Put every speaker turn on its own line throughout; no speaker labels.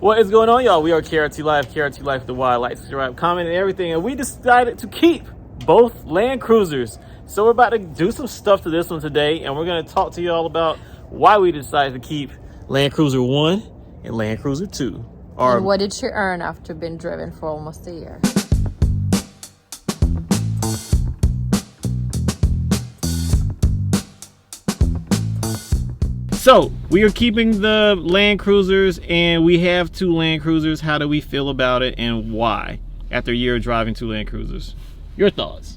What is going on, y'all? We are KRT LYFE, KRT LYFE, the wild, like, subscribe, comment, and everything, and we decided to keep both Land Cruisers. So we're about to do some stuff to this one today, and we're going to talk to y'all about why we decided to keep Land Cruiser 1 and Land Cruiser 2.
And what did she earn after being driven for almost a year?
So we are keeping the Land Cruisers, and we have two Land Cruisers. How do we feel about it, and why after a year of driving two Land Cruisers? Your thoughts?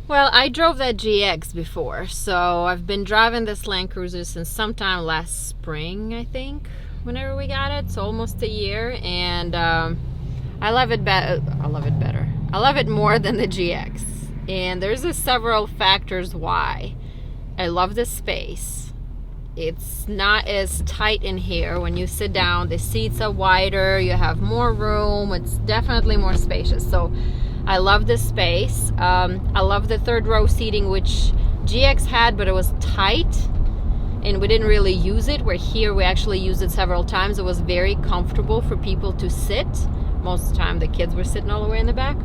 Well, I drove that GX before, so I've been driving this Land Cruiser since sometime last spring, I think, whenever we got it. So almost a year, and I love it better. I love it more than the GX, and there's several factors why. I love the space. It's not as tight in here. When you sit down, the seats are wider, you have more room, it's definitely more spacious. So I love this space. I love the third row seating, which GX had, but it was tight and we didn't really use it, where here we actually used it several times. It was very comfortable for people to sit. Most of the time the kids were sitting all the way in the back.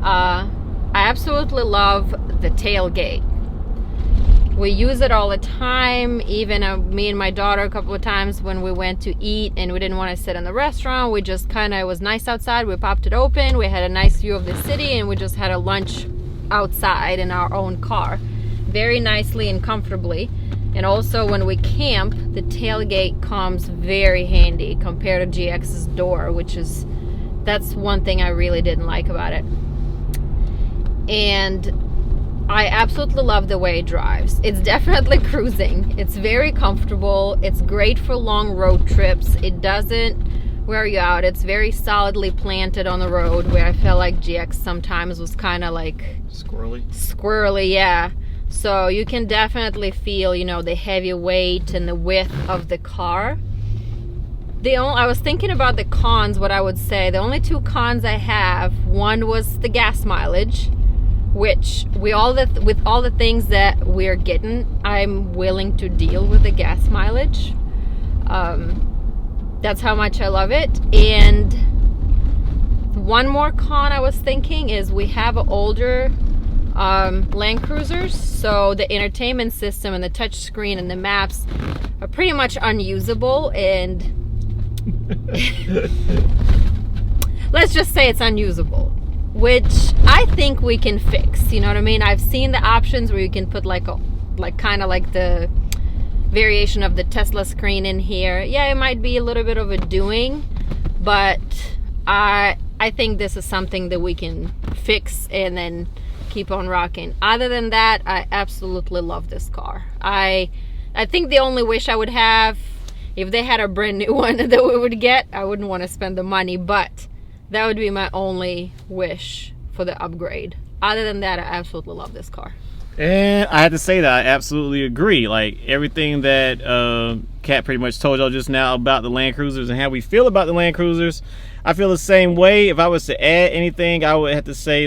I absolutely love the tailgate. We use it all the time. Even me and my daughter a couple of times when we went to eat and we didn't want to sit in the restaurant, we just it was nice outside, we popped it open, we had a nice view of the city, and we just had a lunch outside in our own car very nicely and comfortably. And also when we camp, the tailgate comes very handy compared to GX's door, that's one thing I really didn't like about it. And I absolutely love the way it drives. It's definitely cruising. It's very comfortable. It's great for long road trips. It doesn't wear you out. It's very solidly planted on the road, where I felt like GX sometimes was kind of like squirrely, yeah. So you can definitely feel, the heavy weight and the width of the car. I was thinking about the cons, what I would say. The only two cons I have, one was the gas mileage, which with all the things that we're getting, I'm willing to deal with the gas mileage. That's how much I love it. And one more con I was thinking is we have older Land Cruisers, so the entertainment system and the touch screen and the maps are pretty much unusable, and let's just say it's unusable, which I think we can fix. You know what I mean? I've seen the options where you can put kind of like the variation of the Tesla screen in here. Yeah, it might be a little bit of a doing, but I think this is something that we can fix and then keep on rocking. Other than that, I absolutely love this car. I think the only wish I would have, if they had a brand new one that we would get, I wouldn't want to spend the money, but that would be my only wish for the upgrade. Other than that, I absolutely love this car.
And I have to say that I absolutely agree. Like everything that Kat pretty much told y'all just now about the Land Cruisers and how we feel about the Land Cruisers, I feel the same way. If I was to add anything, I would have to say,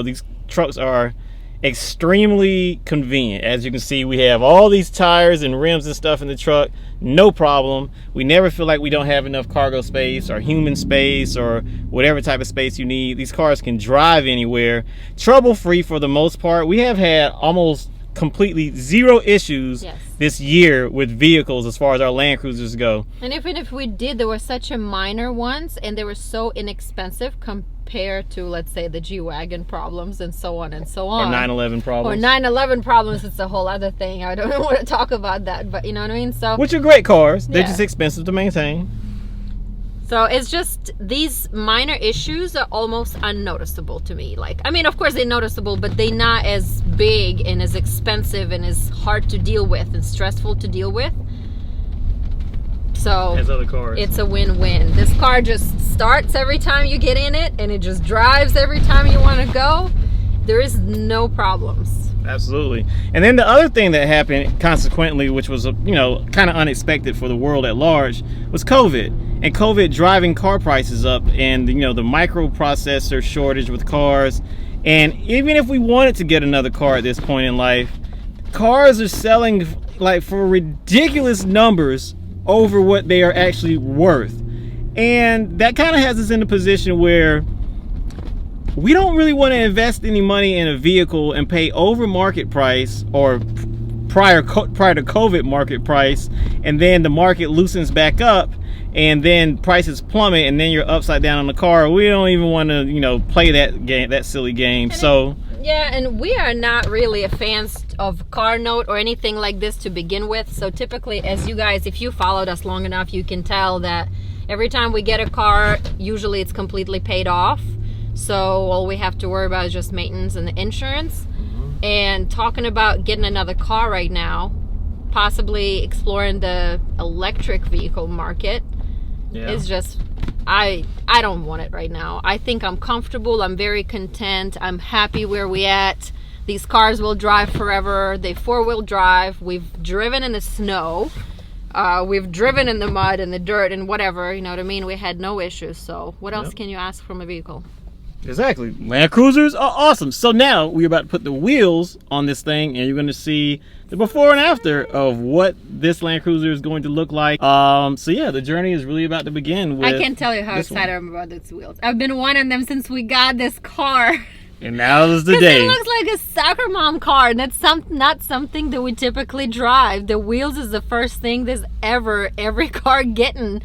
these trucks are extremely convenient. As you can see, we have all these tires and rims and stuff in the truck, no problem. We never feel like we don't have enough cargo space or human space or whatever type of space you need. These cars can drive anywhere, trouble-free for the most part. We have had almost completely zero issues this year with vehicles as far as our Land Cruisers go.
And even if we did, they were such a minor ones, and they were so inexpensive compared to, let's say, the G-Wagon problems and so on and so on.
Or 911 problems.
Or 911 problems, it's a whole other thing. I don't want to talk about that, but you know what I mean? So,
which are great cars. They're just expensive to maintain.
So it's just these minor issues are almost unnoticeable to me. Of course they're noticeable, but they're not as big and as expensive and as hard to deal with and stressful to deal with. So
as other cars,
it's a win-win. This car just starts every time you get in it, and it just drives every time you want to go. There is no problems.
Absolutely. And then the other thing that happened consequently, which was kind of unexpected for the world at large, was COVID. And COVID driving car prices up, and the microprocessor shortage with cars. And even if we wanted to get another car at this point in life, cars are selling for ridiculous numbers over what they are actually worth. And that kind of has us in a position where we don't really want to invest any money in a vehicle and pay over market price or prior to COVID market price, and then the market loosens back up and then prices plummet and then you're upside down on the car. We don't even want to, you know, play that game, that silly game.
And we are not really a fans of car note or anything like this to begin with. So typically, as you guys, if you followed us long enough, you can tell that every time we get a car, usually it's completely paid off. So all we have to worry about is just maintenance and the insurance. And talking about getting another car right now, possibly exploring the electric vehicle market, is just, I don't want it right now. I think I'm comfortable. I'm very content. I'm happy where we at. These cars will drive forever. They 4-wheel drive. We've driven in the snow. We've driven in the mud and the dirt and whatever. You know what I mean? We had no issues. So what else can you ask from a vehicle?
Exactly. Land Cruisers are awesome. So now we're about to put the wheels on this thing, and you're going to see the before and after of what this Land Cruiser is going to look like. So yeah, the journey is really about to begin with.
I can't tell you how excited I am about these wheels. I've been wanting them since we got this car.
And now is the day.
It looks like a soccer mom car, and that's not something that we typically drive. The wheels is the first thing there's every car getting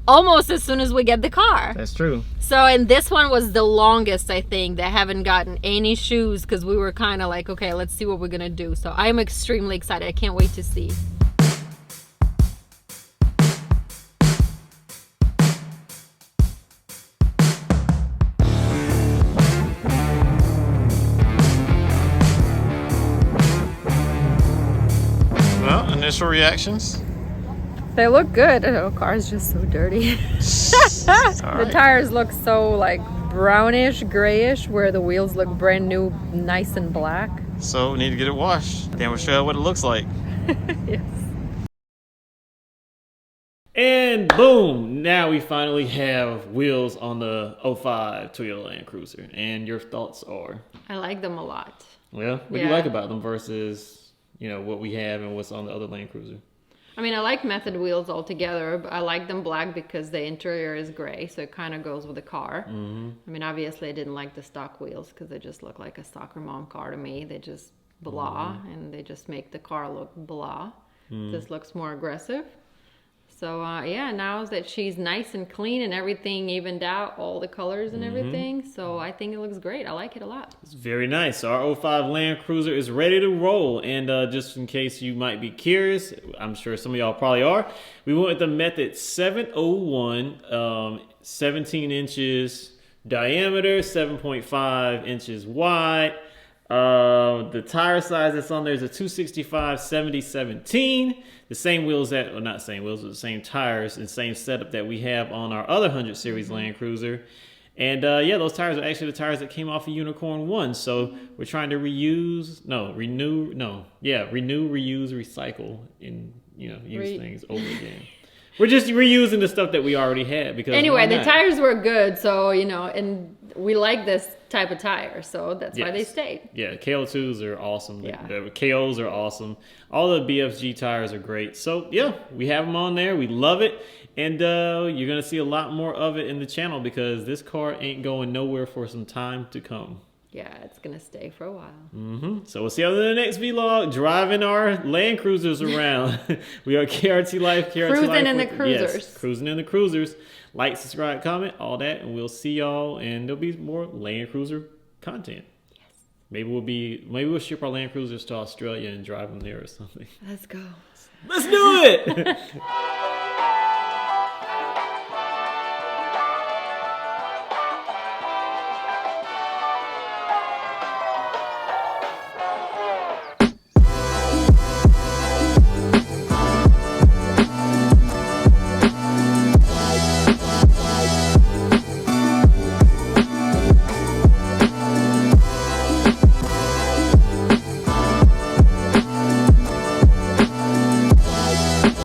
almost as soon as we get the car.
That's true.
So, and this one was the longest, I think, that haven't gotten any shoes because we were kind of like, okay, let's see what we're gonna do. So I'm extremely excited. I can't wait to see.
Well, initial reactions?
They look good. The car's just so dirty. The tires look so like brownish, grayish, where the wheels look brand new, nice and black.
So we need to get it washed. Then we'll show you what it looks like.
Yes.
And boom! Now we finally have wheels on the 05 Toyota Land Cruiser. And your thoughts are?
I like them a lot.
Well, what do you like about them versus, you know, what we have and what's on the other Land Cruiser?
I mean, I like method wheels altogether, but I like them black because the interior is gray, so it kind of goes with the car. I mean, obviously I didn't like the stock wheels because they just look like a soccer mom car to me. They just blah, and they just make the car look blah. This looks more aggressive. So yeah, now that she's nice and clean and everything evened out, all the colors and everything, so I think it looks great. I like it a lot.
It's very nice. So our 05 Land Cruiser is ready to roll. And just in case you might be curious, I'm sure some of y'all probably are, we went with the Method 701, 17 inches diameter, 7.5 inches wide. The tire size that's on there is a 265 70/17. The same wheels that, or not same wheels, but the same tires and same setup that we have on our other 100 series Land Cruiser. And yeah, those tires are actually the tires that came off of Unicorn 1. So we're trying to renew, reuse, recycle, and use things over again. We're just reusing the stuff that we already had because
anyway, the tires were good, so and we like this type of tire, so that's why they stayed. Yeah,
KO2s are awesome. The KOs are awesome. All the BFG tires are great. So yeah, we have them on there. We love it, and you're gonna see a lot more of it in the channel because this car ain't going nowhere for some time to come.
Yeah, it's gonna stay for a while.
So we'll see you on the next vlog, driving our Land Cruisers around. We are KRT Life,
Cruising in the Cruisers.
Yes, cruising in the Cruisers. Like, subscribe, comment, all that, and we'll see y'all. And there'll be more Land Cruiser content. Yes. Maybe we'll ship our Land Cruisers to Australia and drive them there or something.
Let's go.
Let's do it.